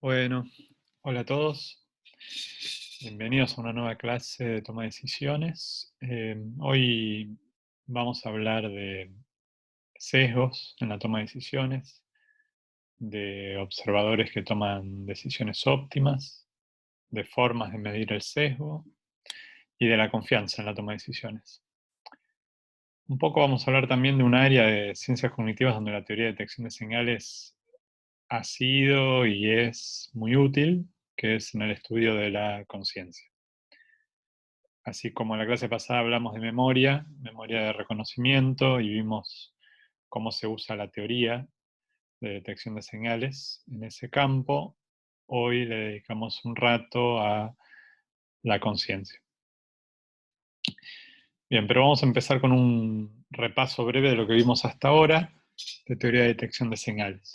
Bueno, hola a todos. Bienvenidos a una nueva clase de toma de decisiones. Hoy vamos a hablar de sesgos en la toma de decisiones, de observadores que toman decisiones óptimas, de formas de medir el sesgo y de la confianza en la toma de decisiones. Un poco vamos a hablar también de un área de ciencias cognitivas donde la teoría de detección de señales ha sido y es muy útil, que es en el estudio de la conciencia. Así como en la clase pasada hablamos de memoria de reconocimiento, y vimos cómo se usa la teoría de detección de señales en ese campo, hoy le dedicamos un rato a la conciencia. Bien, pero vamos a empezar con un repaso breve de lo que vimos hasta ahora de teoría de detección de señales.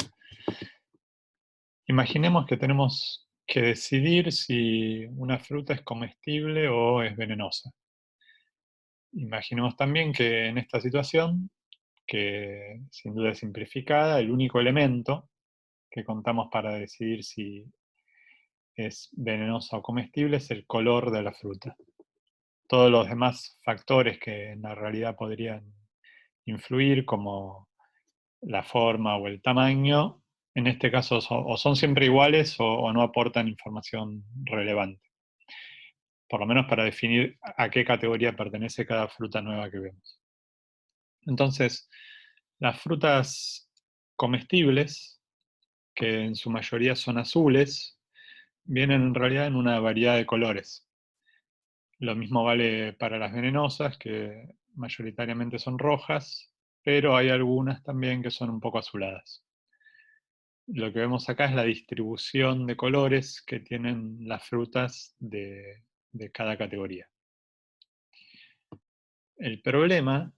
Imaginemos que tenemos que decidir si una fruta es comestible o es venenosa. Imaginemos también que en esta situación, que sin duda es simplificada, el único elemento que contamos para decidir si es venenosa o comestible es el color de la fruta. Todos los demás factores que en la realidad podrían influir, como la forma o el tamaño, en este caso o son siempre iguales o no aportan información relevante, por lo menos para definir a qué categoría pertenece cada fruta nueva que vemos. Entonces, las frutas comestibles, que en su mayoría son azules, vienen en realidad en una variedad de colores. Lo mismo vale para las venenosas, que mayoritariamente son rojas, pero hay algunas también que son un poco azuladas. Lo que vemos acá es la distribución de colores que tienen las frutas de cada categoría. El problema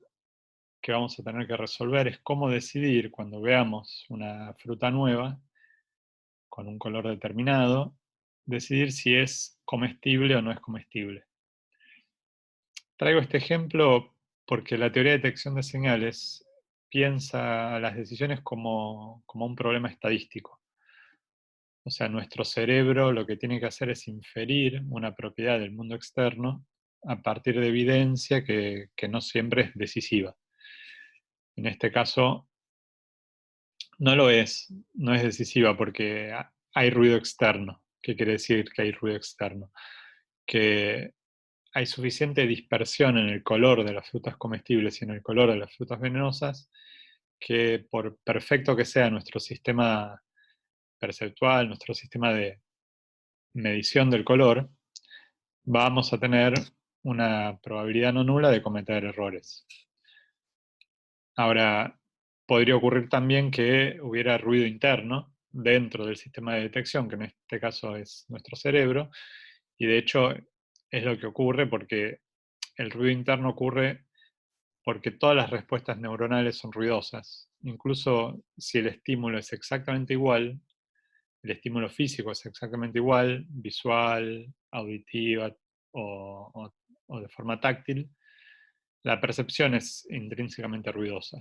que vamos a tener que resolver es cómo decidir cuando veamos una fruta nueva con un color determinado, decidir si es comestible o no es comestible. Traigo este ejemplo porque la teoría de detección de señales piensa las decisiones como un problema estadístico. O sea, nuestro cerebro lo que tiene que hacer es inferir una propiedad del mundo externo a partir de evidencia que no siempre es decisiva. En este caso, no es decisiva porque hay ruido externo. ¿Qué quiere decir que hay ruido externo? Que hay suficiente dispersión en el color de las frutas comestibles y en el color de las frutas venenosas, que por perfecto que sea nuestro sistema perceptual, nuestro sistema de medición del color, vamos a tener una probabilidad no nula de cometer errores. Ahora, podría ocurrir también que hubiera ruido interno dentro del sistema de detección, que en este caso es nuestro cerebro, y de hecho es lo que ocurre porque el ruido interno ocurre porque todas las respuestas neuronales son ruidosas. Incluso si el estímulo es exactamente igual, el estímulo físico es exactamente igual, visual, auditiva o de forma táctil, la percepción es intrínsecamente ruidosa.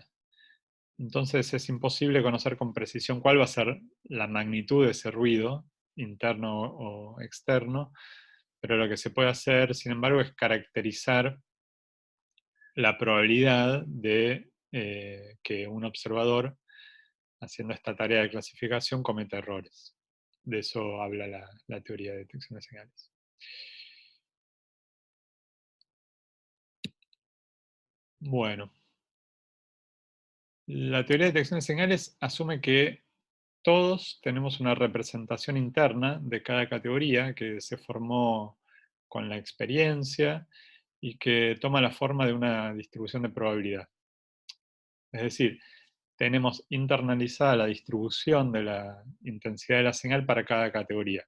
Entonces es imposible conocer con precisión cuál va a ser la magnitud de ese ruido, interno o externo, pero lo que se puede hacer, sin embargo, es caracterizar la probabilidad de que un observador, haciendo esta tarea de clasificación, cometa errores. De eso habla la teoría de detección de señales. Bueno, la teoría de detección de señales asume que todos tenemos una representación interna de cada categoría que se formó con la experiencia y que toma la forma de una distribución de probabilidad. Es decir, tenemos internalizada la distribución de la intensidad de la señal para cada categoría,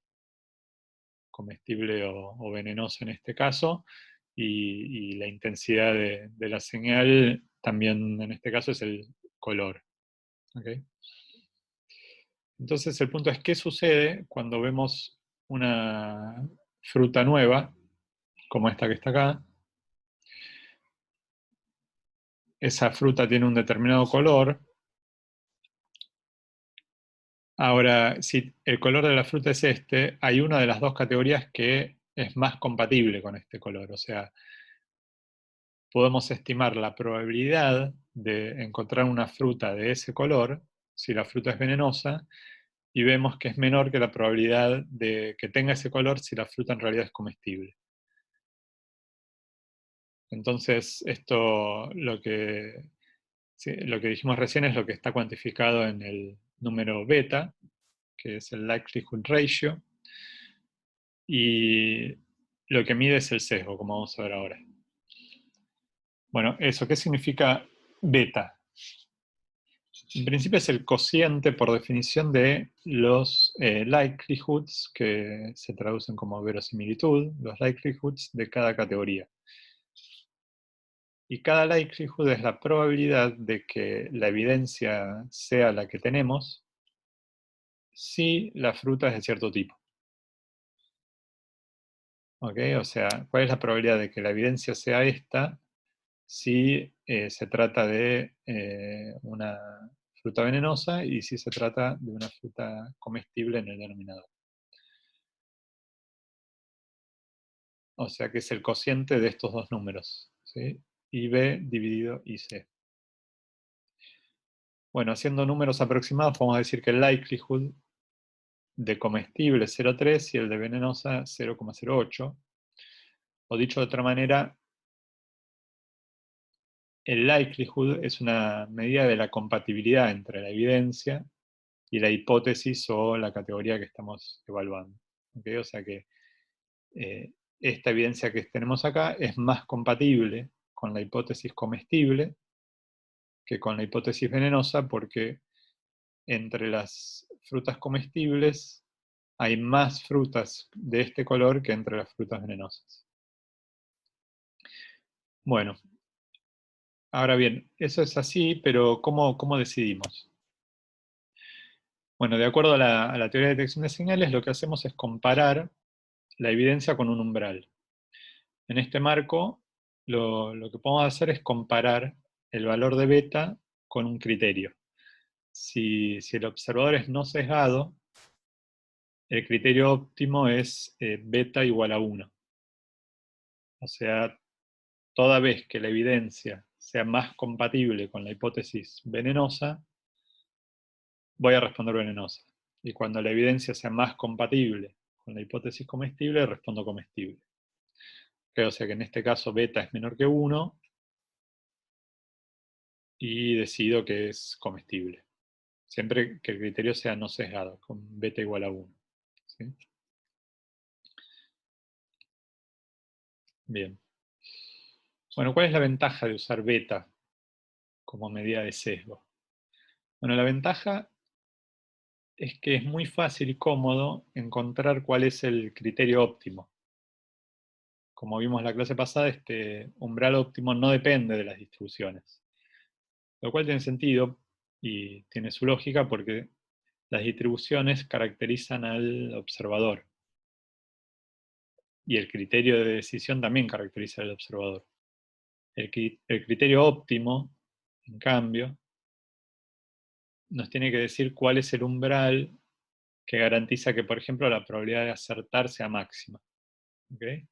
comestible o venenosa en este caso, y la intensidad de la señal también en este caso es el color. ¿Okay? Entonces el punto es qué sucede cuando vemos una fruta nueva, como esta que está acá. Esa fruta tiene un determinado color, Ahora, si el color de la fruta es este, hay una de las dos categorías que es más compatible con este color. O sea, podemos estimar la probabilidad de encontrar una fruta de ese color, si la fruta es venenosa, y vemos que es menor que la probabilidad de que tenga ese color si la fruta en realidad es comestible. Entonces, esto sí, lo que dijimos recién es lo que está cuantificado en el número beta, que es el likelihood ratio, y lo que mide es el sesgo, como vamos a ver ahora. Bueno, eso, ¿qué significa beta? En principio es el cociente, por definición, de los likelihoods, que se traducen como verosimilitud, los likelihoods de cada categoría. Y cada likelihood es la probabilidad de que la evidencia sea la que tenemos si la fruta es de cierto tipo. ¿Ok? O sea, ¿cuál es la probabilidad de que la evidencia sea esta si se trata de una fruta venenosa y si se trata de una fruta comestible en el denominador? O sea que es el cociente de estos dos números, ¿sí? IB dividido IC. Bueno, haciendo números aproximados, podemos decir que el likelihood de comestible es 0,3 y el de venenosa 0,08. O dicho de otra manera, el likelihood es una medida de la compatibilidad entre la evidencia y la hipótesis o la categoría que estamos evaluando. ¿Okay? O sea que esta evidencia que tenemos acá es más compatible con la hipótesis comestible que con la hipótesis venenosa, porque entre las frutas comestibles hay más frutas de este color que entre las frutas venenosas. Bueno, ahora bien, eso es así, pero ¿cómo decidimos? Bueno, de acuerdo a la teoría de detección de señales, lo que hacemos es comparar la evidencia con un umbral. En este marco, lo que podemos hacer es comparar el valor de beta con un criterio. Si el observador es no sesgado, el criterio óptimo es beta igual a 1. O sea, toda vez que la evidencia sea más compatible con la hipótesis venenosa, voy a responder venenosa. Y cuando la evidencia sea más compatible con la hipótesis comestible, respondo comestible. O sea que en este caso beta es menor que 1 y decido que es comestible. Siempre que el criterio sea no sesgado, con beta igual a 1. ¿Sí? Bien. Bueno, ¿cuál es la ventaja de usar beta como medida de sesgo? Bueno, la ventaja es que es muy fácil y cómodo encontrar cuál es el criterio óptimo. Como vimos en la clase pasada, este umbral óptimo no depende de las distribuciones. Lo cual tiene sentido y tiene su lógica porque las distribuciones caracterizan al observador. Y el criterio de decisión también caracteriza al observador. El criterio óptimo, en cambio, nos tiene que decir cuál es el umbral que garantiza que, por ejemplo, la probabilidad de acertar sea máxima. ¿Okay?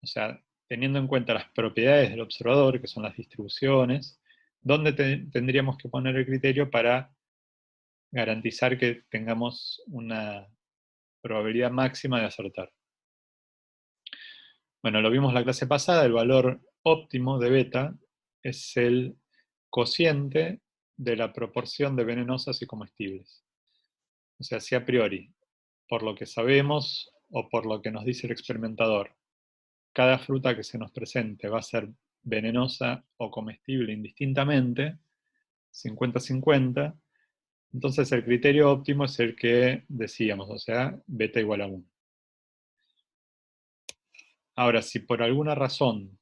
O sea, teniendo en cuenta las propiedades del observador, que son las distribuciones, ¿dónde tendríamos que poner el criterio para garantizar que tengamos una probabilidad máxima de acertar? Bueno, lo vimos la clase pasada, el valor óptimo de beta es el cociente de la proporción de venenosas y comestibles. O sea, si a priori, por lo que sabemos o por lo que nos dice el experimentador, cada fruta que se nos presente va a ser venenosa o comestible indistintamente, 50-50, entonces el criterio óptimo es el que decíamos, o sea, beta igual a 1. Ahora, si por alguna razón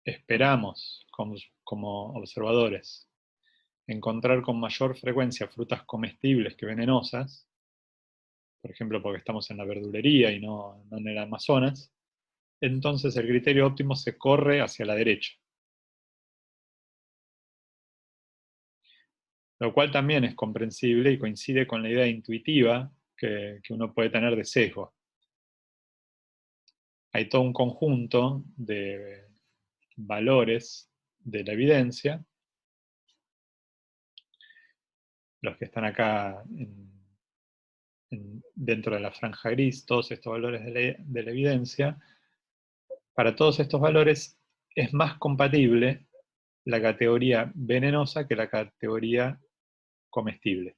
esperamos como observadores encontrar con mayor frecuencia frutas comestibles que venenosas, por ejemplo porque estamos en la verdulería y no en el Amazonas, entonces el criterio óptimo se corre hacia la derecha. Lo cual también es comprensible y coincide con la idea intuitiva que uno puede tener de sesgo. Hay todo un conjunto de valores de la evidencia, los que están acá dentro de la franja gris, todos estos valores de la evidencia. Para todos estos valores es más compatible la categoría venenosa que la categoría comestible.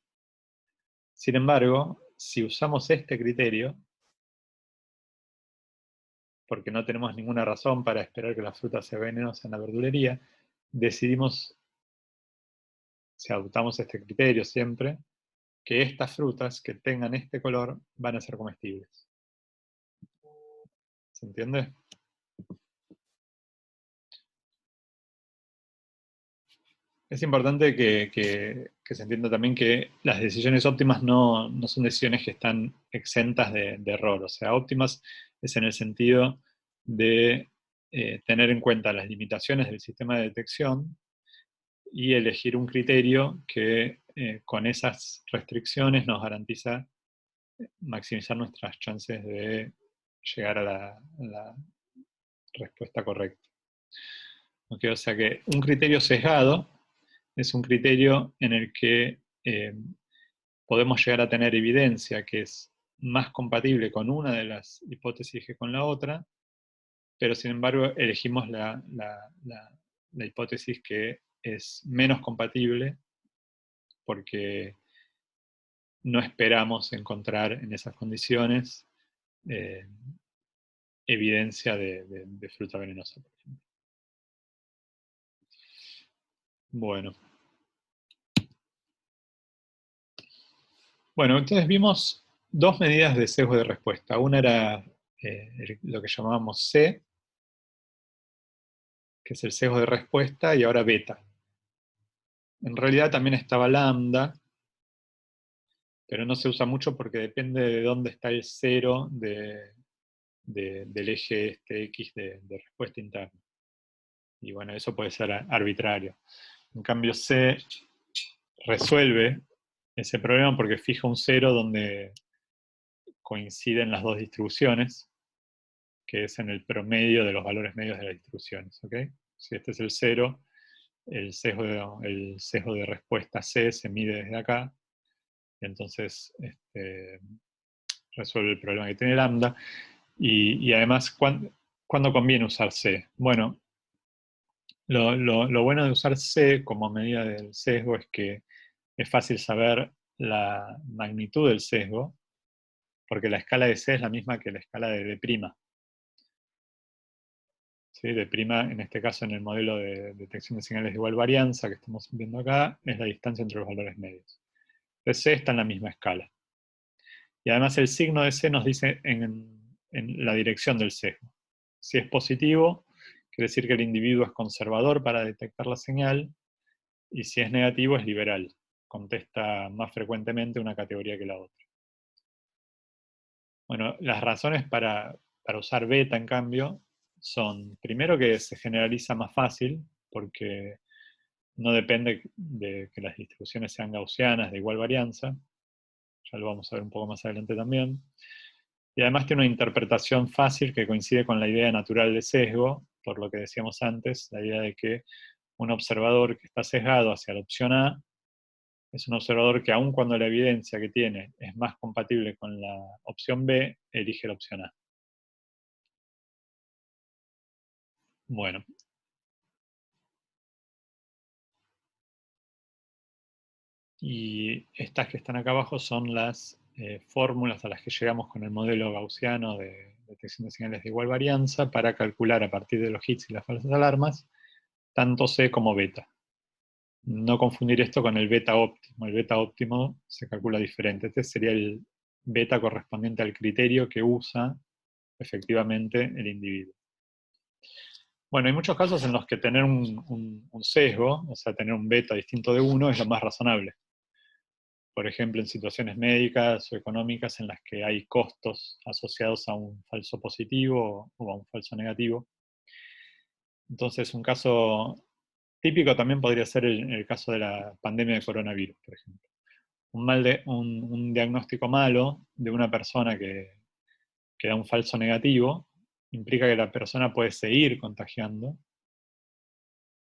Sin embargo, si usamos este criterio, porque no tenemos ninguna razón para esperar que la fruta sea venenosa en la verdulería, decidimos, si adoptamos este criterio siempre, que estas frutas que tengan este color van a ser comestibles. ¿Se entiende? Es importante que se entienda también que las decisiones óptimas no son decisiones que están exentas de error. O sea, óptimas es en el sentido de tener en cuenta las limitaciones del sistema de detección y elegir un criterio que con esas restricciones nos garantiza maximizar nuestras chances de llegar a la respuesta correcta. ¿Okay? O sea que un criterio sesgado es un criterio en el que podemos llegar a tener evidencia que es más compatible con una de las hipótesis que con la otra, pero sin embargo elegimos la hipótesis que es menos compatible porque no esperamos encontrar en esas condiciones eh, evidencia de fruta venenosa, por ejemplo. Bueno. Bueno, entonces vimos dos medidas de sesgo de respuesta. Una era lo que llamábamos C, que es el sesgo de respuesta, y ahora beta. En realidad también estaba lambda, pero no se usa mucho porque depende de dónde está el cero del eje este X de respuesta interna. Y bueno, eso puede ser arbitrario. En cambio, C resuelve ese problema porque fija un cero donde coinciden las dos distribuciones, que es en el promedio de los valores medios de las distribuciones. ¿Okay? Si este es el cero, el sesgo de respuesta C se mide desde acá, y entonces resuelve el problema que tiene lambda. Y además, ¿cuándo conviene usar C? Bueno, lo bueno de usar C como medida del sesgo es que es fácil saber la magnitud del sesgo, porque la escala de C es la misma que la escala de D'. ¿Sí? D', en este caso en el modelo de detección de señales de igual varianza que estamos viendo acá, es la distancia entre los valores medios. Entonces C está en la misma escala. Y además el signo de C nos dice en la dirección del sesgo. Si es positivo, quiere decir que el individuo es conservador para detectar la señal, y si es negativo es liberal, contesta más frecuentemente una categoría que la otra. Bueno, las razones para usar beta, en cambio, son, primero, que se generaliza más fácil, porque no depende de que las distribuciones sean gaussianas de igual varianza, ya lo vamos a ver un poco más adelante también, y además tiene una interpretación fácil que coincide con la idea natural de sesgo, por lo que decíamos antes, la idea de que un observador que está sesgado hacia la opción A es un observador que aun cuando la evidencia que tiene es más compatible con la opción B, elige la opción A. Bueno, y estas que están acá abajo son las fórmulas a las que llegamos con el modelo gaussiano de detección de señales de igual varianza para calcular a partir de los hits y las falsas alarmas tanto C como beta. No confundir esto con el beta óptimo. El beta óptimo se calcula diferente. Este sería el beta correspondiente al criterio que usa efectivamente el individuo. Bueno, hay muchos casos en los que tener un sesgo, o sea, tener un beta distinto de 1, es lo más razonable. Por ejemplo, en situaciones médicas o económicas en las que hay costos asociados a un falso positivo o a un falso negativo. Entonces, un caso Típico también podría ser el caso de la pandemia de coronavirus, por ejemplo. Un diagnóstico malo de una persona que da un falso negativo implica que la persona puede seguir contagiando,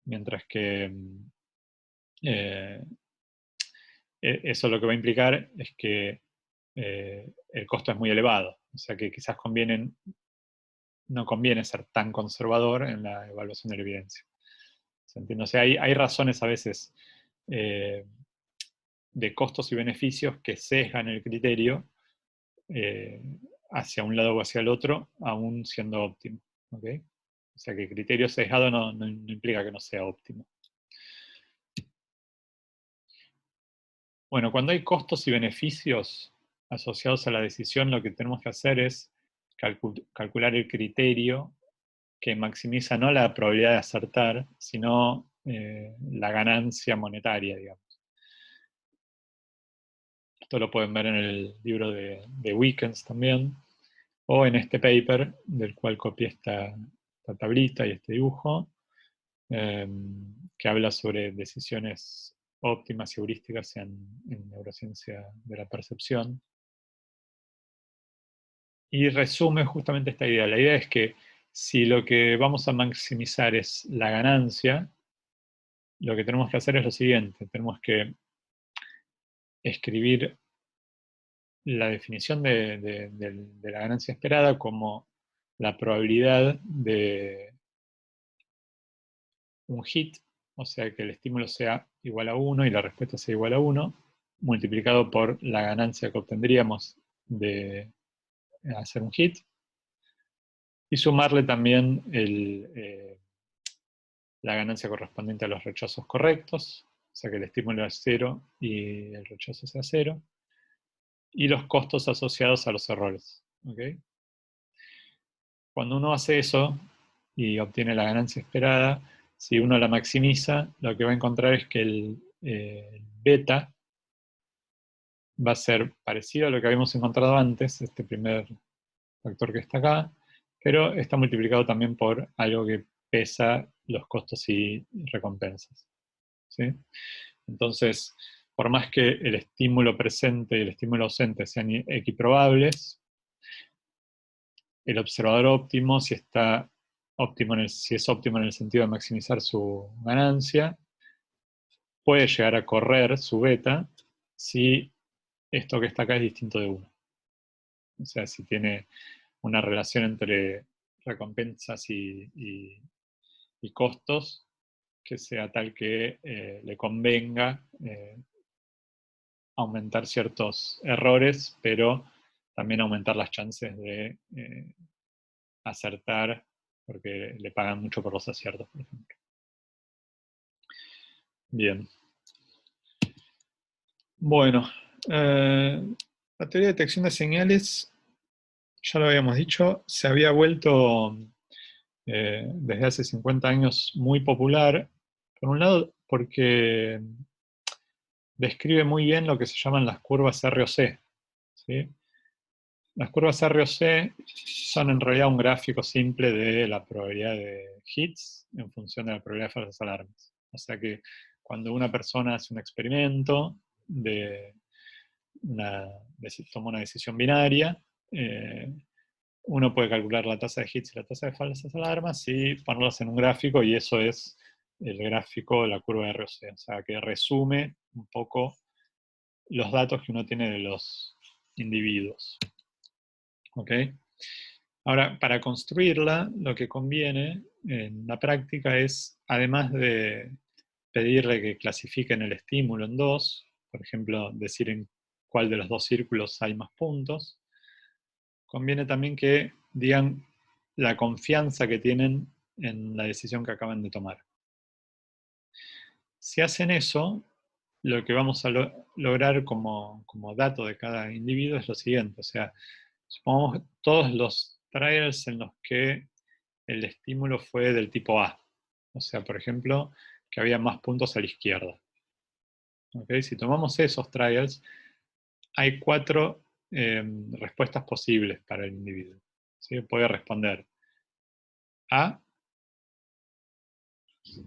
mientras que eh, eso lo que va a implicar es que el costo es muy elevado. O sea que quizás no conviene ser tan conservador en la evaluación de la evidencia. ¿Se entiende? O sea, hay razones a veces eh, de costos y beneficios que sesgan el criterio eh, hacia un lado o hacia el otro, aún siendo óptimo. ¿Okay? O sea que el criterio sesgado no implica que no sea óptimo. Bueno, cuando hay costos y beneficios asociados a la decisión, lo que tenemos que hacer es calcular el criterio que maximiza no la probabilidad de acertar, sino la ganancia monetaria, digamos. Esto lo pueden ver en el libro de Wickens también, o en este paper del cual copié esta tablita y este dibujo, que habla sobre decisiones óptimas y heurísticas en neurociencia de la percepción. Y resume justamente esta idea. La idea es que si lo que vamos a maximizar es la ganancia, lo que tenemos que hacer es lo siguiente. Tenemos que escribir la definición de la ganancia esperada como la probabilidad de un hit, o sea que el estímulo sea igual a 1 y la respuesta sea igual a 1, multiplicado por la ganancia que obtendríamos de hacer un hit, y sumarle también la ganancia correspondiente a los rechazos correctos, o sea que el estímulo es 0 y el rechazo sea 0, y los costos asociados a los errores. ¿Okay? Cuando uno hace eso y obtiene la ganancia esperada, si uno la maximiza, lo que va a encontrar es que el beta va a ser parecido a lo que habíamos encontrado antes, este primer factor que está acá, pero está multiplicado también por algo que pesa los costos y recompensas. ¿Sí? Entonces, por más que el estímulo presente y el estímulo ausente sean equiprobables, el observador óptimo, si es óptimo en el sentido de maximizar su ganancia, puede llegar a correr su beta si esto que está acá es distinto de 1. O sea, si tiene una relación entre recompensas y costos que sea tal que le convenga aumentar ciertos errores, pero también aumentar las chances de acertar, porque le pagan mucho por los aciertos, por ejemplo. Bien. Bueno, la teoría de detección de señales, ya lo habíamos dicho, se había vuelto desde hace 50 años muy popular, por un lado porque describe muy bien lo que se llaman las curvas ROC. ¿Sí? Las curvas ROC son en realidad un gráfico simple de la probabilidad de hits en función de la probabilidad de falsas alarmas. O sea que cuando una persona hace un experimento toma una decisión binaria, uno puede calcular la tasa de hits y la tasa de falsas alarmas y ponerlas en un gráfico, y eso es el gráfico de la curva ROC. O sea que resume un poco los datos que uno tiene de los individuos. ¿Ok? Ahora, para construirla, lo que conviene en la práctica es, además de pedirle que clasifiquen el estímulo en dos, por ejemplo, decir en cuál de los dos círculos hay más puntos, conviene también que digan la confianza que tienen en la decisión que acaban de tomar. Si hacen eso, lo que vamos a lograr como dato de cada individuo es lo siguiente. O sea, supongamos todos los trials en los que el estímulo fue del tipo A. O sea, por ejemplo, que había más puntos a la izquierda. ¿Okay? Si tomamos esos trials, hay 4 respuestas posibles para el individuo. ¿Sí? Puede responder A,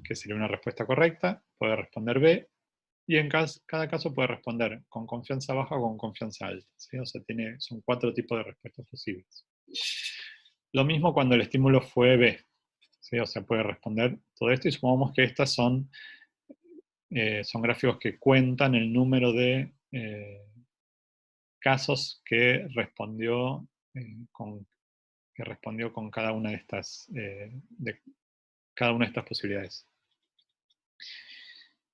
que sería una respuesta correcta, puede responder B, y en cada caso puede responder con confianza baja o con confianza alta, ¿sí? O sea, son 4 tipos de respuestas posibles. Lo mismo cuando el estímulo fue B, ¿sí? O sea, puede responder todo esto, y supongamos que estas son gráficos que cuentan el número de casos que respondió con cada una de estas posibilidades.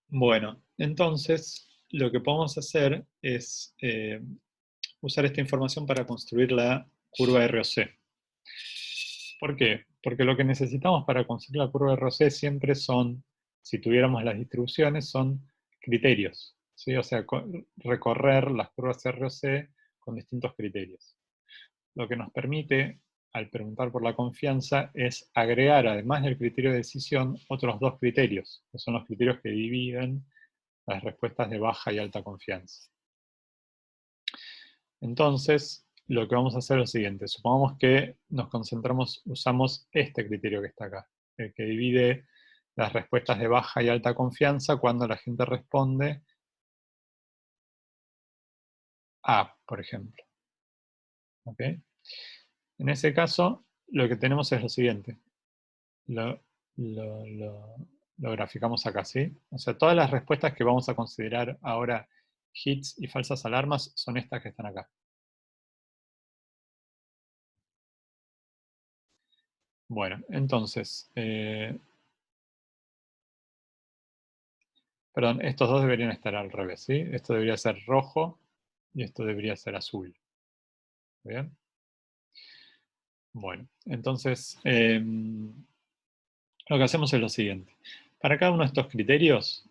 Bueno, entonces lo que podemos hacer es usar esta información para construir la curva ROC. ¿Por qué? Porque lo que necesitamos para construir la curva ROC siempre son, si tuviéramos las distribuciones, son criterios, ¿sí? O sea, recorrer las curvas ROC con distintos criterios. Lo que nos permite, al preguntar por la confianza, es agregar, además del criterio de decisión, otros 2 criterios, que son los criterios que dividen las respuestas de baja y alta confianza. Entonces, lo que vamos a hacer es lo siguiente. Supongamos que usamos este criterio que está acá, el que divide las respuestas de baja y alta confianza cuando la gente responde A, por ejemplo. ¿Ok? En ese caso, lo que tenemos es lo siguiente. Lo, lo- lo- lo graficamos acá, ¿sí? O sea, todas las respuestas que vamos a considerar ahora hits y falsas alarmas son estas que están acá. Bueno, entonces, perdón, estos dos deberían estar al revés, ¿sí? Esto debería ser rojo y esto debería ser azul. ¿Bien? Bueno, entonces, lo que hacemos es lo siguiente. Para cada uno de estos criterios,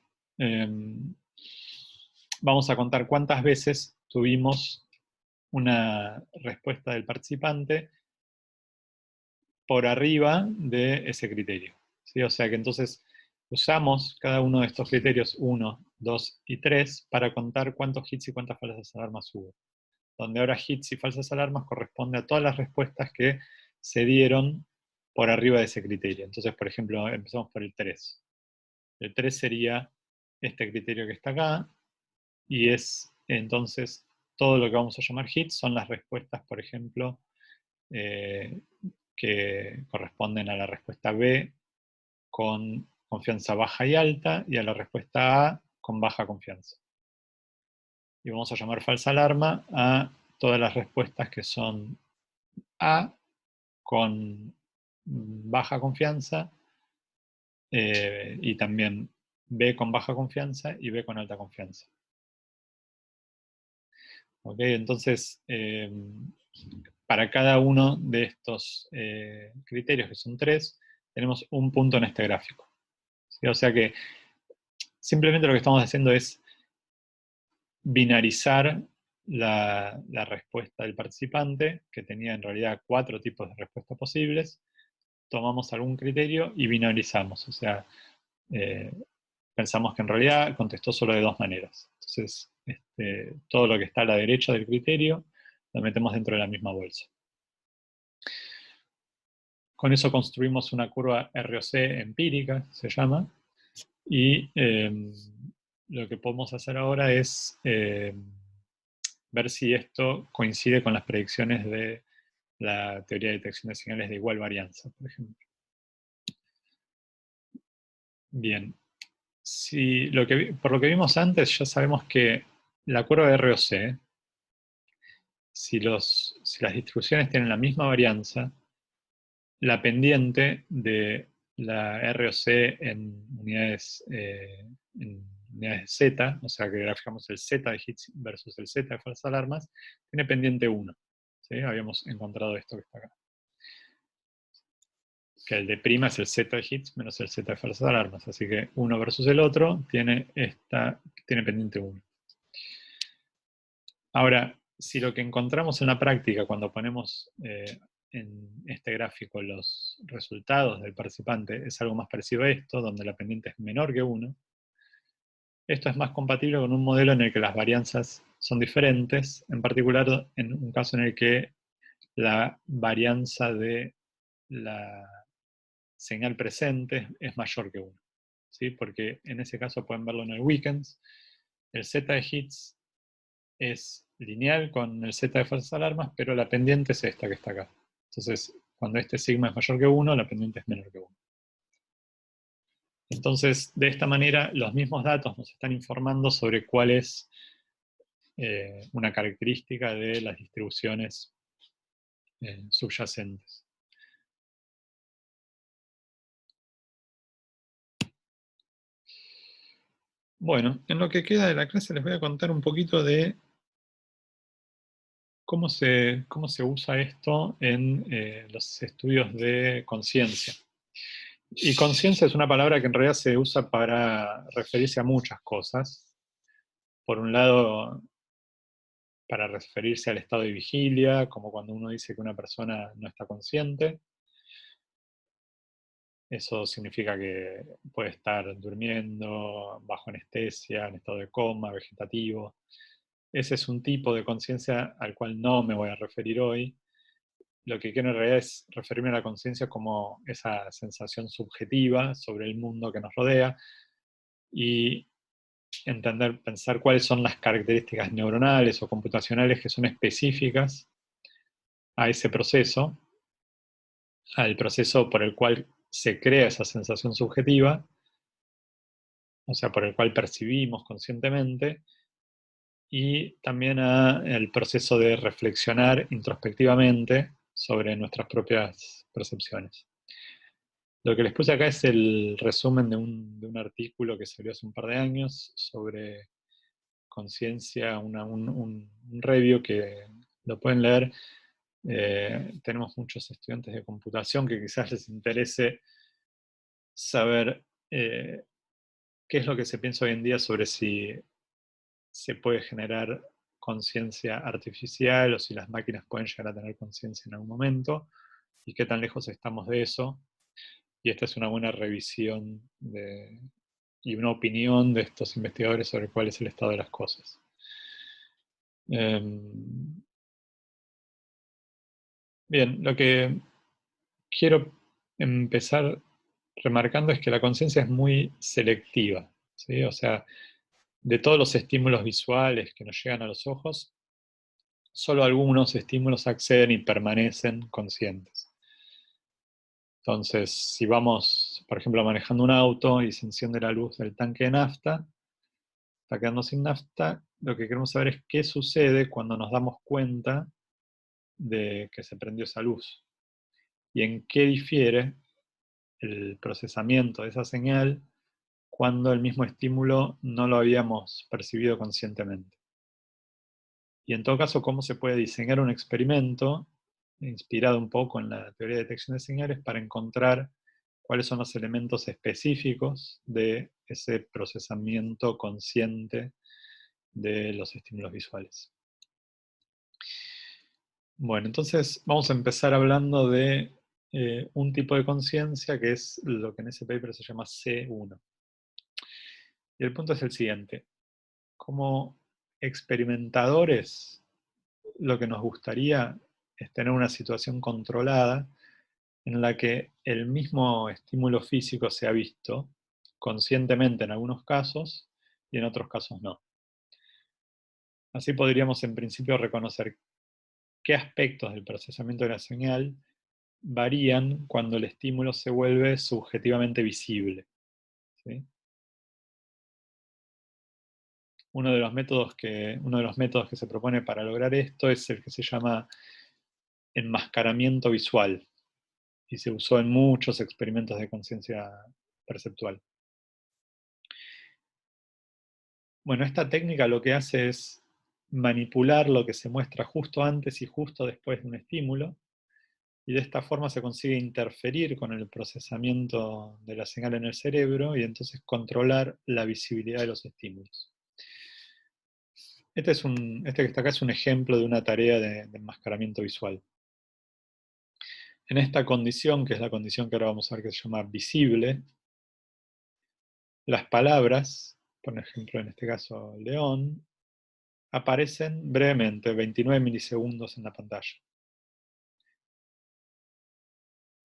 vamos a contar cuántas veces tuvimos una respuesta del participante por arriba de ese criterio, ¿sí? O sea que entonces usamos cada uno de estos criterios 1, 2 y 3 para contar cuántos hits y cuántas falsas alarmas hubo. Donde ahora hits y falsas alarmas corresponde a todas las respuestas que se dieron por arriba de ese criterio. Entonces, por ejemplo, empezamos por el 3. El 3 sería este criterio que está acá, y es entonces todo lo que vamos a llamar hits son las respuestas, por ejemplo, eh, que corresponden a la respuesta B con confianza baja y alta, y a la respuesta A con baja confianza. Y vamos a llamar falsa alarma a todas las respuestas que son A con baja confianza, y también B con baja confianza y B con alta confianza. ¿Ok? Entonces, para cada uno de estos criterios, que son 3, tenemos un punto en este gráfico. ¿Sí? O sea que simplemente lo que estamos haciendo es binarizar la respuesta del participante, que tenía en realidad 4 tipos de respuestas posibles. Tomamos algún criterio y binarizamos. O sea, eh, pensamos que en realidad contestó solo de 2 maneras. Entonces, todo lo que está a la derecha del criterio lo metemos dentro de la misma bolsa. Con eso construimos una curva ROC empírica, se llama, y lo que podemos hacer ahora es ver si esto coincide con las predicciones de la teoría de detección de señales de igual varianza, por ejemplo. Bien, por lo que vimos antes, ya sabemos que la curva de ROC, si las distribuciones tienen la misma varianza, la pendiente de la ROC en unidades Z, o sea que graficamos el Z de hits versus el Z de falsas alarmas, tiene pendiente 1. ¿Sí? Habíamos encontrado esto que está acá. Que el de prima es el Z de hits menos el Z de falsas alarmas. Así que uno versus el otro tiene pendiente 1. Ahora, si lo que encontramos en la práctica cuando ponemos en este gráfico los resultados del participante es algo más parecido a esto, donde la pendiente es menor que 1, esto es más compatible con un modelo en el que las varianzas son diferentes, en particular en un caso en el que la varianza de la señal presente es mayor que 1. ¿sí? Porque en ese caso pueden verlo en el weekends. El Z de hits es lineal con el Z de falsas alarmas, pero la pendiente es esta que está acá. Entonces, cuando este sigma es mayor que 1, la pendiente es menor que 1. Entonces, de esta manera, los mismos datos nos están informando sobre cuál es una característica de las distribuciones subyacentes. Bueno, en lo que queda de la clase les voy a contar un poquito de cómo se usa esto en los estudios de conciencia. Y conciencia es una palabra que en realidad se usa para referirse a muchas cosas. Por un lado, para referirse al estado de vigilia, como cuando uno dice que una persona no está consciente. Eso significa que puede estar durmiendo, bajo anestesia, en estado de coma, vegetativo. Ese es un tipo de conciencia al cual no me voy a referir hoy. Lo que quiero en realidad es referirme a la conciencia como esa sensación subjetiva sobre el mundo que nos rodea y entender, pensar cuáles son las características neuronales o computacionales que son específicas a ese proceso, al proceso por el cual se crea esa sensación subjetiva, o sea, por el cual percibimos conscientemente, y también al proceso de reflexionar introspectivamente sobre nuestras propias percepciones. Lo que les puse acá es el resumen de un artículo que salió hace un par de años sobre conciencia, un review que lo pueden leer. Tenemos muchos estudiantes de computación que quizás les interese saber qué es lo que se piensa hoy en día sobre si se puede generar conciencia artificial o si las máquinas pueden llegar a tener conciencia en algún momento y qué tan lejos estamos de eso. Y esta es una buena revisión y una opinión de estos investigadores sobre cuál es el estado de las cosas. Bien, lo que quiero empezar remarcando es que la conciencia es muy selectiva, ¿sí? O sea, de todos los estímulos visuales que nos llegan a los ojos, solo algunos estímulos acceden y permanecen conscientes. Entonces, si vamos, por ejemplo, manejando un auto y se enciende la luz del tanque de nafta, está quedando sin nafta, lo que queremos saber es qué sucede cuando nos damos cuenta de que se prendió esa luz y en qué difiere el procesamiento de esa señal cuando el mismo estímulo no lo habíamos percibido conscientemente. Y en todo caso, cómo se puede diseñar un experimento inspirado un poco en la teoría de detección de señales para encontrar cuáles son los elementos específicos de ese procesamiento consciente de los estímulos visuales. Bueno, entonces vamos a empezar hablando de un tipo de conciencia que es lo que en ese paper se llama C1. Y el punto es el siguiente. Como experimentadores, lo que nos gustaría es tener una situación controlada en la que el mismo estímulo físico se ha visto conscientemente en algunos casos y en otros casos no. Así podríamos en principio reconocer qué aspectos del procesamiento de la señal varían cuando el estímulo se vuelve subjetivamente visible, ¿sí? Uno de los métodos que se propone para lograr esto es el que se llama enmascaramiento visual y se usó en muchos experimentos de conciencia perceptual. Bueno, esta técnica lo que hace es manipular lo que se muestra justo antes y justo después de un estímulo, y de esta forma se consigue interferir con el procesamiento de la señal en el cerebro y entonces controlar la visibilidad de los estímulos. Este que está acá es un ejemplo de una tarea de enmascaramiento visual. En esta condición, que es la condición que ahora vamos a ver que se llama visible, las palabras, por ejemplo en este caso león, aparecen brevemente, 29 milisegundos en la pantalla.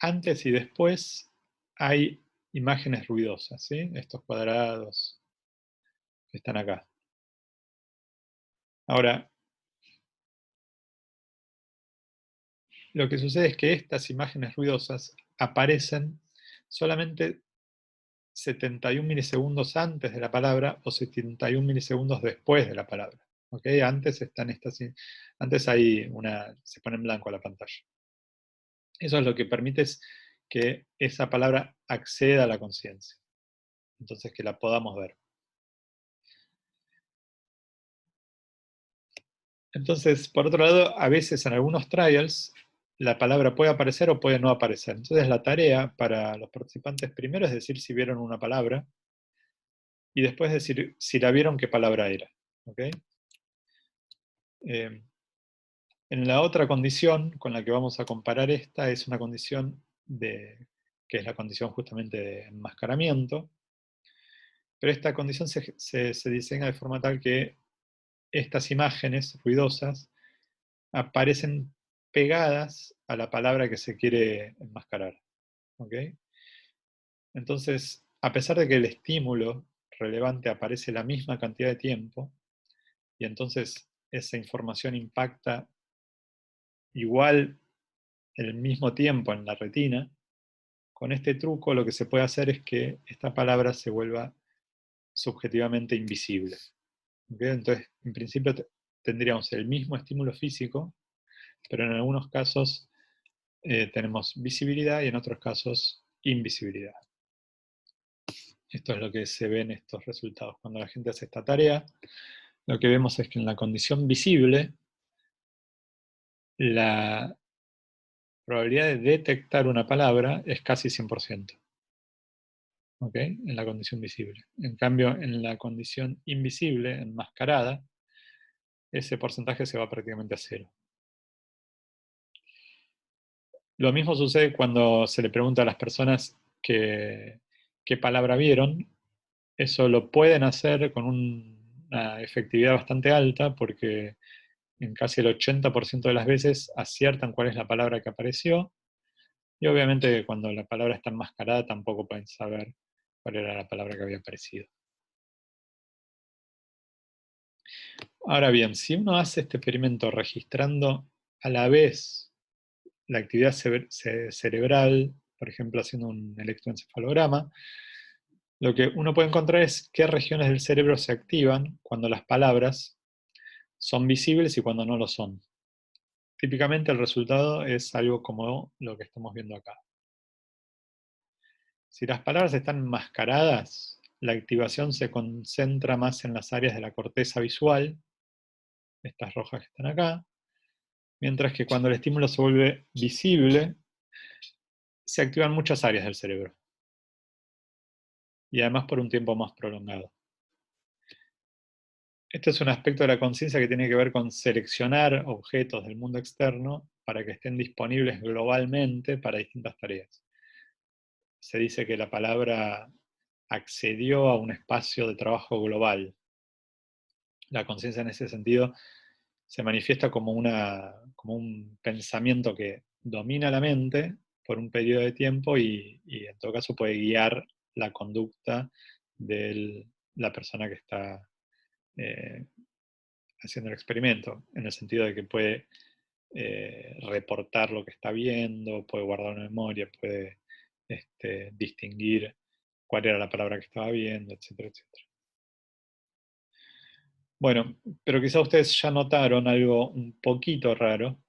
Antes y después hay imágenes ruidosas, ¿sí? Estos cuadrados que están acá. Ahora, lo que sucede es que estas imágenes ruidosas aparecen solamente 71 milisegundos antes de la palabra o 71 milisegundos después de la palabra. ¿Ok? Antes se pone en blanco la pantalla. Eso es lo que permite es que esa palabra acceda a la conciencia. Entonces que la podamos ver. Entonces, por otro lado, a veces en algunos trials la palabra puede aparecer o puede no aparecer. Entonces la tarea para los participantes primero es decir si vieron una palabra y después decir si la vieron qué palabra era. ¿Ok? En la otra condición con la que vamos a comparar esta es una condición que es la condición justamente de enmascaramiento, pero esta condición se diseña de forma tal que estas imágenes ruidosas aparecen pegadas a la palabra que se quiere enmascarar. ¿Ok? Entonces, a pesar de que el estímulo relevante aparece la misma cantidad de tiempo, y entonces esa información impacta igual el mismo tiempo en la retina, con este truco lo que se puede hacer es que esta palabra se vuelva subjetivamente invisible. ¿Ok? Entonces, en principio tendríamos el mismo estímulo físico, pero en algunos casos tenemos visibilidad y en otros casos invisibilidad. Esto es lo que se ve en estos resultados. Cuando la gente hace esta tarea, lo que vemos es que en la condición visible, la probabilidad de detectar una palabra es casi 100%. ¿Ok? En la condición visible. En cambio, en la condición invisible, enmascarada, ese porcentaje se va prácticamente a cero. Lo mismo sucede cuando se le pregunta a las personas qué palabra vieron. Eso lo pueden hacer con una efectividad bastante alta porque en casi el 80% de las veces aciertan cuál es la palabra que apareció. Y obviamente cuando la palabra está enmascarada tampoco pueden saber cuál era la palabra que había aparecido. Ahora bien, si uno hace este experimento registrando a la vez la actividad cerebral, por ejemplo haciendo un electroencefalograma, lo que uno puede encontrar es qué regiones del cerebro se activan cuando las palabras son visibles y cuando no lo son. Típicamente el resultado es algo como lo que estamos viendo acá. Si las palabras están enmascaradas, la activación se concentra más en las áreas de la corteza visual, estas rojas que están acá, mientras que cuando el estímulo se vuelve visible, se activan muchas áreas del cerebro, y además por un tiempo más prolongado. Este es un aspecto de la conciencia que tiene que ver con seleccionar objetos del mundo externo para que estén disponibles globalmente para distintas tareas. Se dice que la palabra accedió a un espacio de trabajo global. La conciencia en ese sentido se manifiesta como un pensamiento que domina la mente por un periodo de tiempo y en todo caso puede guiar la conducta de la persona que está eh, haciendo el experimento, en el sentido de que puede reportar lo que está viendo, puede guardar una memoria, puede distinguir cuál era la palabra que estaba viendo, etcétera, etcétera. Bueno, pero quizá ustedes ya notaron algo un poquito raro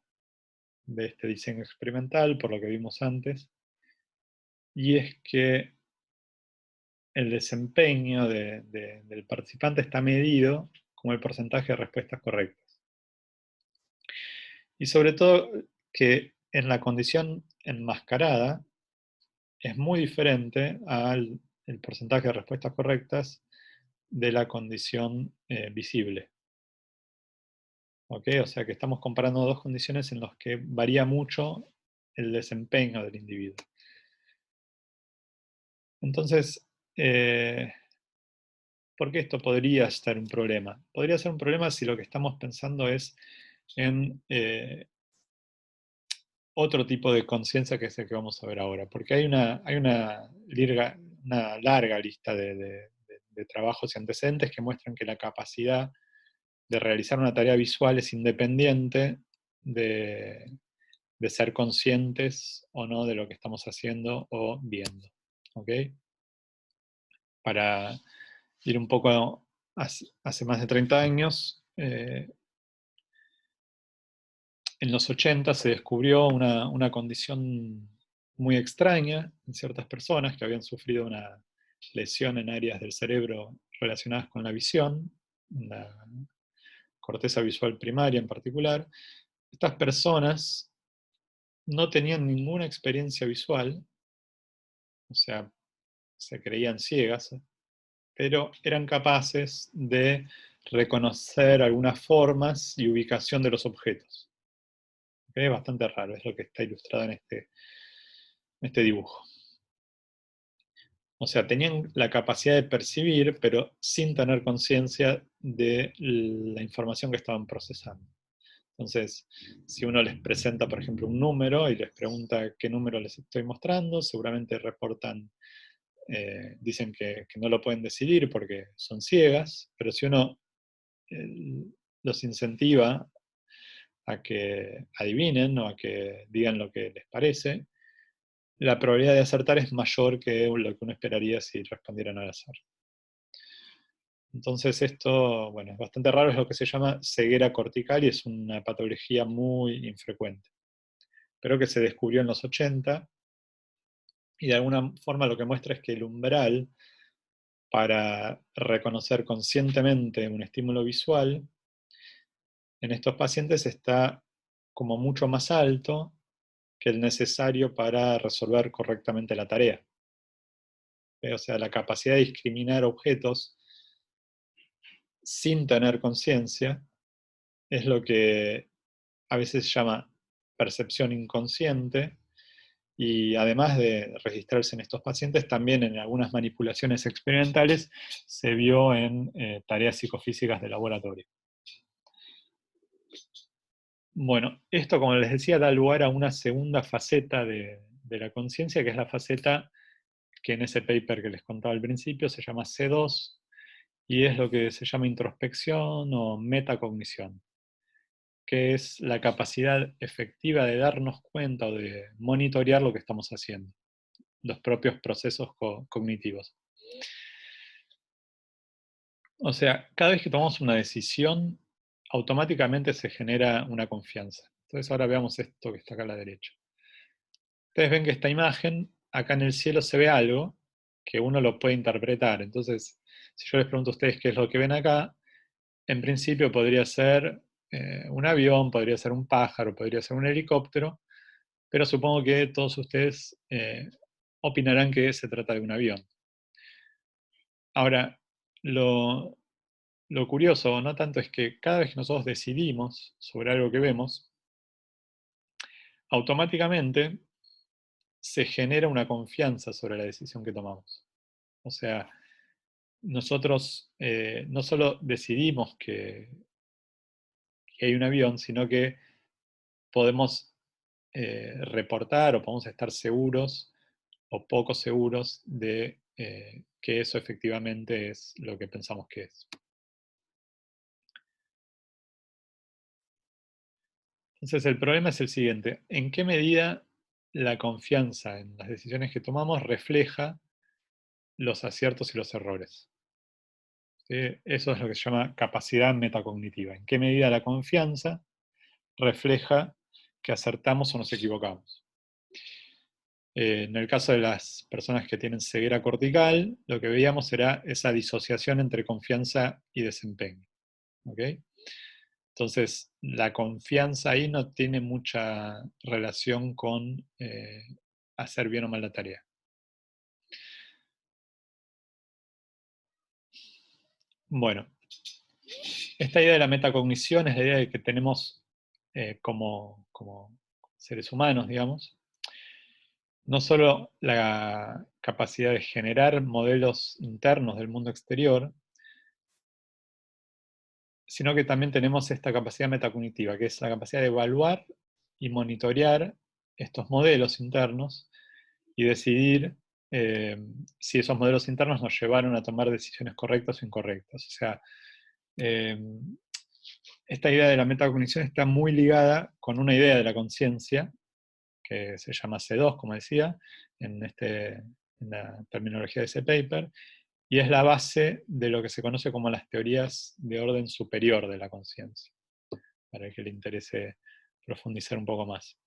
de este diseño experimental, por lo que vimos antes, y es que el desempeño del participante está medido como el porcentaje de respuestas correctas. Y sobre todo que en la condición enmascarada es muy diferente al el porcentaje de respuestas correctas de la condición visible. ¿Ok? O sea que estamos comparando dos condiciones en las que varía mucho el desempeño del individuo. Entonces, ¿por qué esto podría ser un problema? Podría ser un problema si lo que estamos pensando es en otro tipo de conciencia que es el que vamos a ver ahora. Porque hay una una larga lista de trabajos y antecedentes que muestran que la capacidad de realizar una tarea visual es independiente de ser conscientes o no de lo que estamos haciendo o viendo. ¿Ok? Para ir un poco hace más de 30 años, en los 80 se descubrió una condición muy extraña en ciertas personas que habían sufrido una lesión en áreas del cerebro relacionadas con la visión, la corteza visual primaria en particular. Estas personas no tenían ninguna experiencia visual, o sea, se creían ciegas, pero eran capaces de reconocer algunas formas y ubicación de los objetos. ¿Okay? Es bastante raro, es lo que está ilustrado en este dibujo. O sea, tenían la capacidad de percibir, pero sin tener conciencia de la información que estaban procesando. Entonces, si uno les presenta, por ejemplo, un número y les pregunta qué número les estoy mostrando, seguramente reportan, dicen que no lo pueden decidir porque son ciegas, pero si uno los incentiva a que adivinen o a que digan lo que les parece, la probabilidad de acertar es mayor que lo que uno esperaría si respondieran al azar. Entonces esto, bueno, es bastante raro, es lo que se llama ceguera cortical y es una patología muy infrecuente, pero que se descubrió en los 80 y de alguna forma lo que muestra es que el umbral para reconocer conscientemente un estímulo visual en estos pacientes está como mucho más alto que el necesario para resolver correctamente la tarea. O sea, la capacidad de discriminar objetos sin tener conciencia es lo que a veces se llama percepción inconsciente, y además de registrarse en estos pacientes, también en algunas manipulaciones experimentales se vio en tareas psicofísicas de laboratorio. Bueno, esto, como les decía, da lugar a una segunda faceta de la conciencia, que es la faceta que en ese paper que les contaba al principio se llama C2, y es lo que se llama introspección o metacognición, que es la capacidad efectiva de darnos cuenta o de monitorear lo que estamos haciendo, los propios procesos cognitivos. O sea, cada vez que tomamos una decisión, automáticamente se genera una confianza. Entonces ahora veamos esto que está acá a la derecha. Ustedes ven que esta imagen, acá en el cielo se ve algo que uno lo puede interpretar. Entonces, si yo les pregunto a ustedes qué es lo que ven acá, en principio podría ser un avión, podría ser un pájaro, podría ser un helicóptero, pero supongo que todos ustedes opinarán que se trata de un avión. Ahora, lo curioso, no tanto es que cada vez que nosotros decidimos sobre algo que vemos, automáticamente se genera una confianza sobre la decisión que tomamos. O sea, nosotros no solo decidimos que hay un avión, sino que podemos reportar o podemos estar seguros o poco seguros de que eso efectivamente es lo que pensamos que es. Entonces el problema es el siguiente: ¿en qué medida la confianza en las decisiones que tomamos refleja los aciertos y los errores? ¿Sí? Eso es lo que se llama capacidad metacognitiva. ¿En qué medida la confianza refleja que acertamos o nos equivocamos? En el caso de las personas que tienen ceguera cortical, lo que veíamos era esa disociación entre confianza y desempeño. ¿Ok? Entonces, la confianza ahí no tiene mucha relación con hacer bien o mal la tarea. Bueno, esta idea de la metacognición es la idea de que tenemos como seres humanos, digamos, no solo la capacidad de generar modelos internos del mundo exterior, sino que también tenemos esta capacidad metacognitiva, que es la capacidad de evaluar y monitorear estos modelos internos y decidir si esos modelos internos nos llevaron a tomar decisiones correctas o incorrectas. O sea, eh, esta idea de la metacognición está muy ligada con una idea de la conciencia, que se llama C2, como decía, en la terminología de ese paper, y es la base de lo que se conoce como las teorías de orden superior de la conciencia, para el que le interese profundizar un poco más.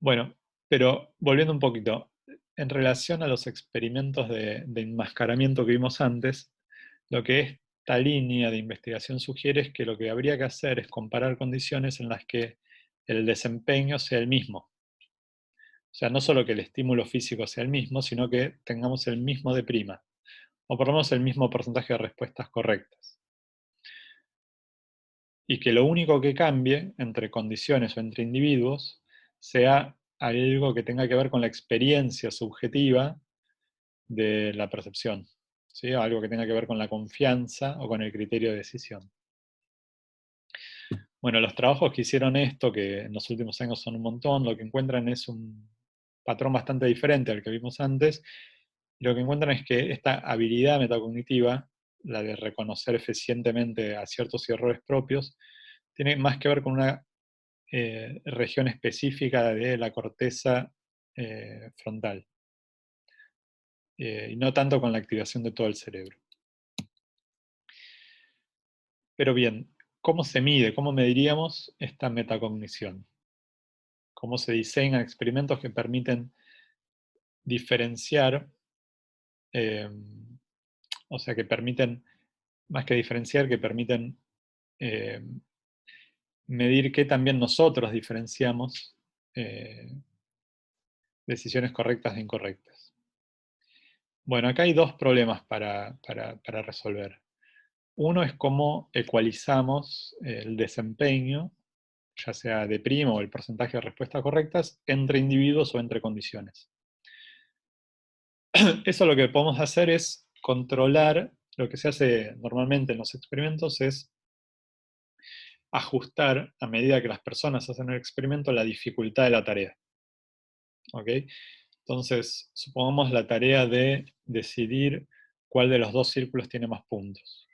Bueno, pero volviendo un poquito, en relación a los experimentos de enmascaramiento que vimos antes, lo que esta línea de investigación sugiere es que lo que habría que hacer es comparar condiciones en las que el desempeño sea el mismo. O sea, no solo que el estímulo físico sea el mismo, sino que tengamos el mismo de prima, o por lo menos el mismo porcentaje de respuestas correctas. Y que lo único que cambie entre condiciones o entre individuos sea algo que tenga que ver con la experiencia subjetiva de la percepción, ¿sí? Algo que tenga que ver con la confianza o con el criterio de decisión. Bueno, los trabajos que hicieron esto, que en los últimos años son un montón, lo que encuentran es un patrón bastante diferente al que vimos antes. Y lo que encuentran es que esta habilidad metacognitiva, la de reconocer eficientemente aciertos y errores propios, tiene más que ver con una región específica de la corteza frontal, y no tanto con la activación de todo el cerebro. Pero bien, ¿cómo se mide? ¿Cómo mediríamos esta metacognición? ¿Cómo se diseñan experimentos que permiten diferenciar, eh, o sea, que permiten, más que diferenciar, que permiten eh, medir qué también nosotros diferenciamos decisiones correctas de incorrectas? Bueno, acá hay dos problemas para resolver. Uno es cómo ecualizamos el desempeño, ya sea de prima o el porcentaje de respuestas correctas, entre individuos o entre condiciones. Eso lo que podemos hacer es controlar, lo que se hace normalmente en los experimentos es ajustar a medida que las personas hacen el experimento la dificultad de la tarea. ¿Ok? Entonces, supongamos la tarea de decidir cuál de los dos círculos tiene más puntos,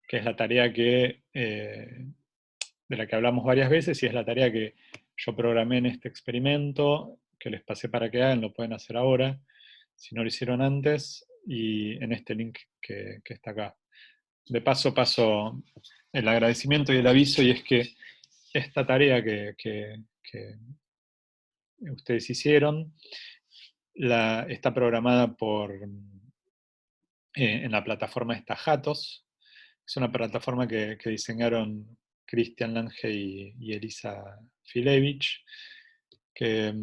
que es la tarea de la que hablamos varias veces y es la tarea que yo programé en este experimento, que les pasé para que hagan, lo pueden hacer ahora, si no lo hicieron antes, y en este link que está acá. De paso paso el agradecimiento y el aviso, y es que esta tarea que ustedes hicieron está programada en la plataforma esta Hatos. Es una plataforma que diseñaron Christian Lange y Elisa Filevich, que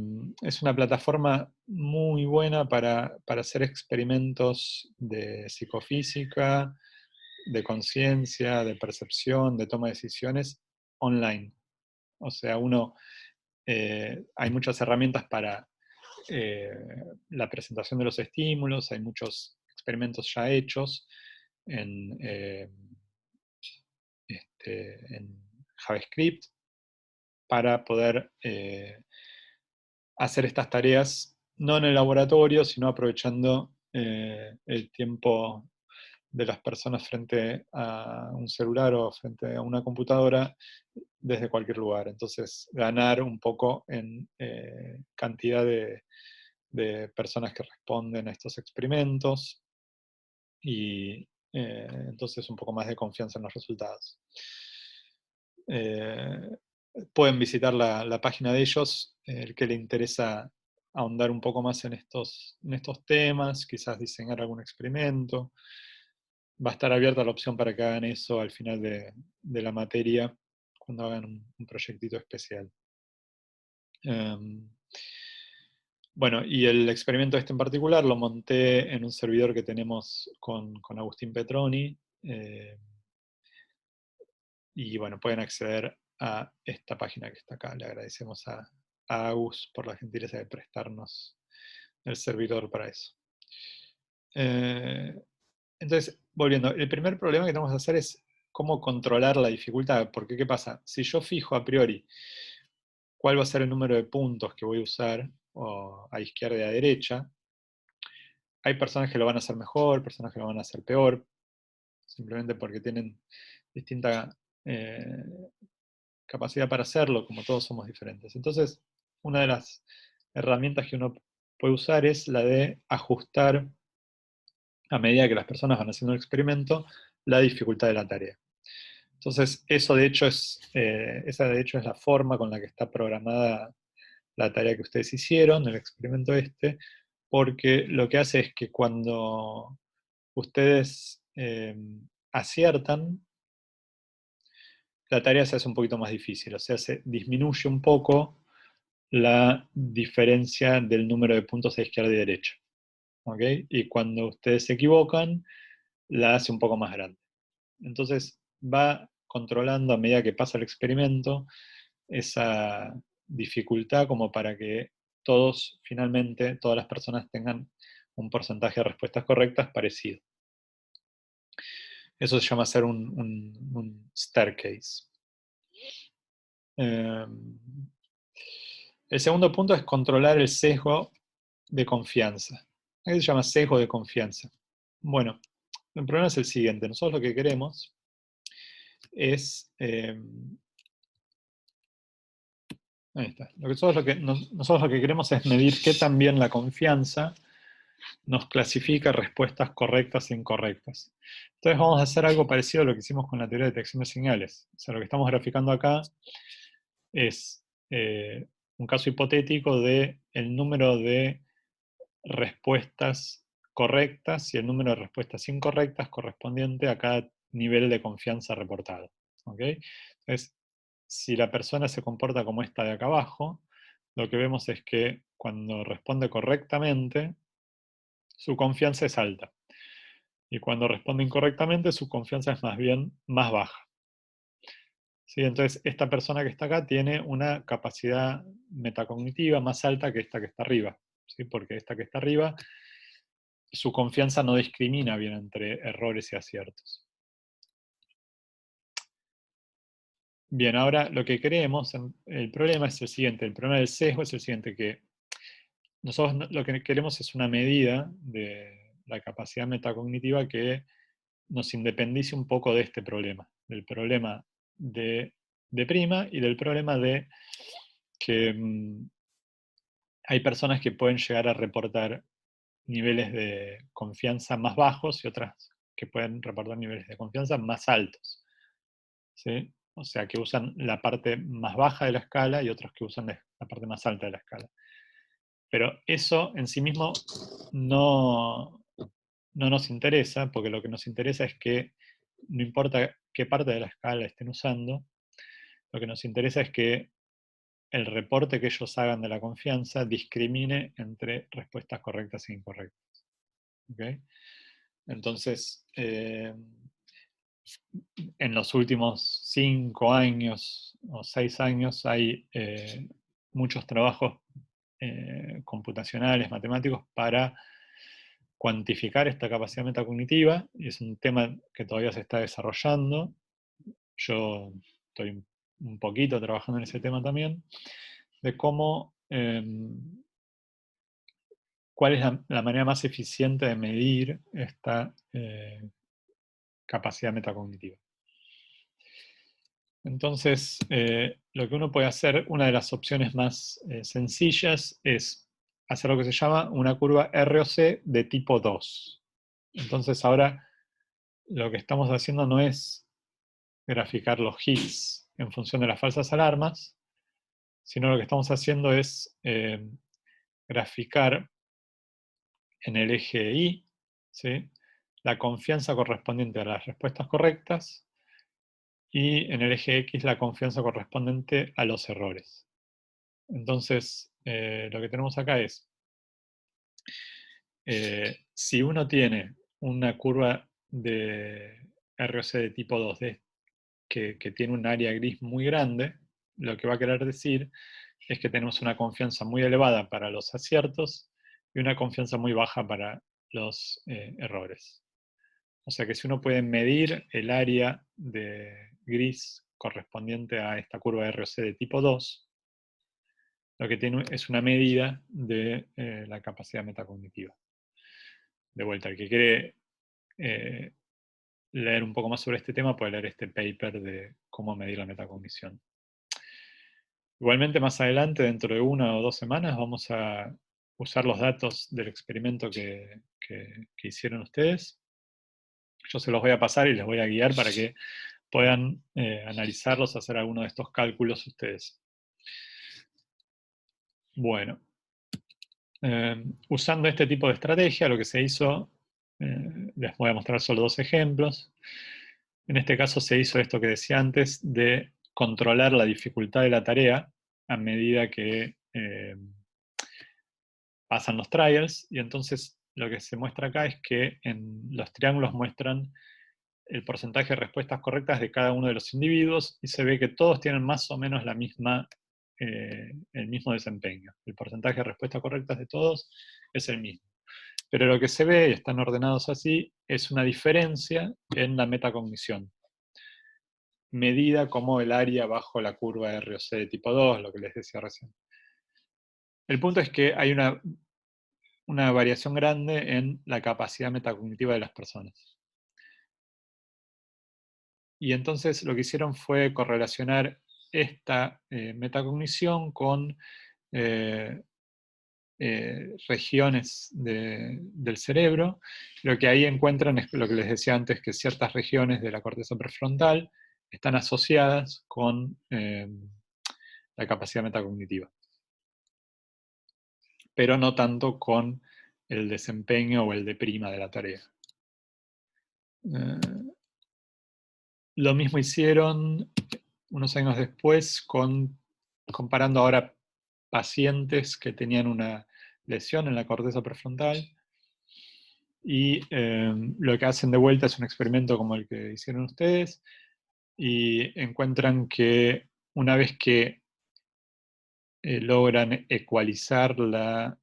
es una plataforma muy buena para hacer experimentos de psicofísica, de conciencia, de percepción, de toma de decisiones online. O sea, hay muchas herramientas para eh, la presentación de los estímulos, hay muchos experimentos ya hechos en, en JavaScript para poder hacer estas tareas no en el laboratorio, sino aprovechando el tiempo de las personas frente a un celular o frente a una computadora desde cualquier lugar. Entonces, ganar un poco en cantidad de personas que responden a estos experimentos y entonces un poco más de confianza en los resultados. Eh, Pueden visitar la página de ellos, el que le interesa ahondar un poco más en estos temas, quizás diseñar algún experimento. Va a estar abierta la opción para que hagan eso al final de la materia, cuando hagan un proyectito especial. Bueno, y el experimento este en particular lo monté en un servidor que tenemos con Agustín Petroni, y bueno, pueden acceder a esta página que está acá. Le agradecemos a Agus por la gentileza de prestarnos el servidor para eso. Entonces, volviendo, el primer problema que tenemos que hacer es cómo controlar la dificultad, porque ¿qué pasa? Si yo fijo a priori cuál va a ser el número de puntos que voy a usar, o a izquierda y a derecha. Hay personas que lo van a hacer mejor, personas que lo van a hacer peor, simplemente porque tienen distinta eh, capacidad para hacerlo, como todos somos diferentes. Entonces, una de las herramientas que uno puede usar es la de ajustar, a medida que las personas van haciendo el experimento, la dificultad de la tarea. Entonces, esa de hecho es la forma con la que está programada la tarea que ustedes hicieron, el experimento este, porque lo que hace es que cuando ustedes aciertan, la tarea se hace un poquito más difícil, o sea, se disminuye un poco la diferencia del número de puntos a izquierda y derecha. ¿Ok? Y cuando ustedes se equivocan, la hace un poco más grande. Entonces va controlando a medida que pasa el experimento esa dificultad como para que finalmente, todas las personas tengan un porcentaje de respuestas correctas parecido. Eso se llama hacer un staircase. El segundo punto es controlar el sesgo de confianza. ¿Qué se llama sesgo de confianza? Bueno, el problema es el siguiente. Nosotros lo que queremos es... ahí está. Nosotros lo que queremos es medir qué tan bien la confianza nos clasifica respuestas correctas e incorrectas. Entonces vamos a hacer algo parecido a lo que hicimos con la teoría de detección de señales. O sea, lo que estamos graficando acá es un caso hipotético de el número de respuestas correctas y el número de respuestas incorrectas correspondiente a cada nivel de confianza reportado. ¿Ok? Entonces, si la persona se comporta como esta de acá abajo, lo que vemos es que cuando responde correctamente, su confianza es alta. Y cuando responde incorrectamente, su confianza es más bien más baja. ¿Sí? Entonces, esta persona que está acá tiene una capacidad metacognitiva más alta que esta que está arriba. ¿Sí? Porque esta que está arriba, su confianza no discrimina bien entre errores y aciertos. Bien, ahora lo que queremos, el problema es el siguiente, el problema del sesgo es el siguiente, que nosotros lo que queremos es una medida de la capacidad metacognitiva que nos independice un poco de este problema, del problema de prima y del problema de que hay personas que pueden llegar a reportar niveles de confianza más bajos y otras que pueden reportar niveles de confianza más altos. ¿Sí? O sea, que usan la parte más baja de la escala y otros que usan la parte más alta de la escala. Pero eso en sí mismo no, no nos interesa, porque lo que nos interesa es que no importa qué parte de la escala estén usando, lo que nos interesa es que el reporte que ellos hagan de la confianza discrimine entre respuestas correctas e incorrectas. ¿Okay? Entonces, en los últimos 5 años o 6 años hay muchos trabajos computacionales, matemáticos, para cuantificar esta capacidad metacognitiva, y es un tema que todavía se está desarrollando. Yo estoy un poquito trabajando en ese tema también, de cómo, cuál es la manera más eficiente de medir esta capacidad metacognitiva. Entonces, lo que uno puede hacer, una de las opciones más sencillas, es hacer lo que se llama una curva ROC de tipo 2. Entonces ahora lo que estamos haciendo no es graficar los hits en función de las falsas alarmas, sino lo que estamos haciendo es graficar en el eje Y, ¿sí?, la confianza correspondiente a las respuestas correctas y en el eje X la confianza correspondiente a los errores. Entonces, lo que tenemos acá es, si uno tiene una curva de ROC de tipo 2 que tiene un área gris muy grande, lo que va a querer decir es que tenemos una confianza muy elevada para los aciertos y una confianza muy baja para los errores. O sea que si uno puede medir el área de gris correspondiente a esta curva ROC de tipo 2, lo que tiene es una medida de la capacidad metacognitiva. De vuelta, el que quiere leer un poco más sobre este tema puede leer este paper de cómo medir la metacognición. Igualmente, más adelante, dentro de 1 o 2 semanas, vamos a usar los datos del experimento que hicieron ustedes. Yo se los voy a pasar y les voy a guiar para que puedan analizarlos, hacer alguno de estos cálculos ustedes. Bueno, usando este tipo de estrategia, lo que se hizo, les voy a mostrar solo 2 ejemplos. En este caso se hizo esto que decía antes, de controlar la dificultad de la tarea a medida que pasan los trials, y entonces lo que se muestra acá es que en los triángulos muestran el porcentaje de respuestas correctas de cada uno de los individuos, y se ve que todos tienen más o menos el mismo desempeño. El porcentaje de respuestas correctas de todos es el mismo. Pero lo que se ve, y están ordenados así, es una diferencia en la metacognición, medida como el área bajo la curva ROC de tipo 2, lo que les decía recién. El punto es que hay una variación grande en la capacidad metacognitiva de las personas. Y entonces lo que hicieron fue correlacionar esta metacognición con regiones del cerebro. Lo que ahí encuentran es lo que les decía antes, que ciertas regiones de la corteza prefrontal están asociadas con la capacidad metacognitiva, pero no tanto con el desempeño o el de prima de la tarea. Lo mismo hicieron unos años después comparando ahora pacientes que tenían una lesión en la corteza prefrontal, y lo que hacen de vuelta es un experimento como el que hicieron ustedes, y encuentran que una vez que logran ecualizar la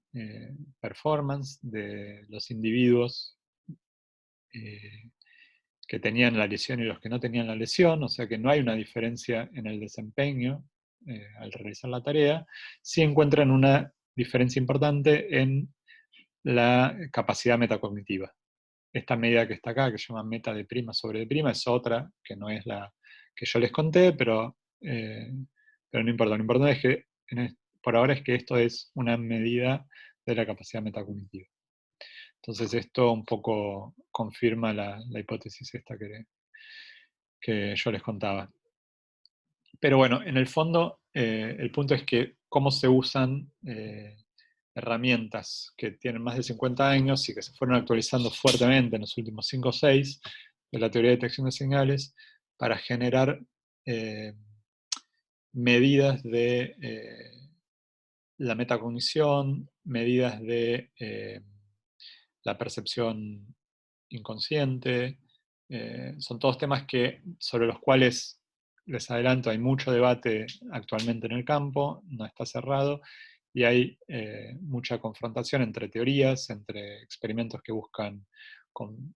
performance de los individuos que tenían la lesión y los que no tenían la lesión, o sea que no hay una diferencia en el desempeño al realizar la tarea, sí encuentran una diferencia importante en la capacidad metacognitiva. Esta medida que está acá, que se llama meta de prima sobre de prima, es otra, que no es la que yo les conté, pero no importa. Lo importante es que por ahora es que esto es una medida de la capacidad metacognitiva. Entonces esto un poco confirma la hipótesis esta que yo les contaba. Pero bueno, en el fondo el punto es que cómo se usan herramientas que tienen más de 50 años y que se fueron actualizando fuertemente en los últimos 5 o 6 de la teoría de detección de señales para generar medidas de la metacognición, medidas de la percepción inconsciente. Son todos temas sobre los cuales, les adelanto, hay mucho debate actualmente en el campo, no está cerrado, y hay mucha confrontación entre teorías, entre experimentos que buscan con,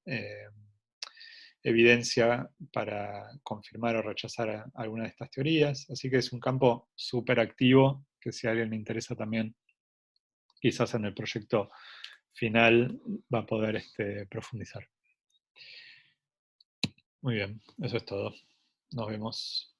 evidencia para confirmar o rechazar alguna de estas teorías. Así que es un campo súper activo que, si a alguien le interesa también, quizás en el proyecto final va a poder profundizar. Muy bien, eso es todo. Nos vemos.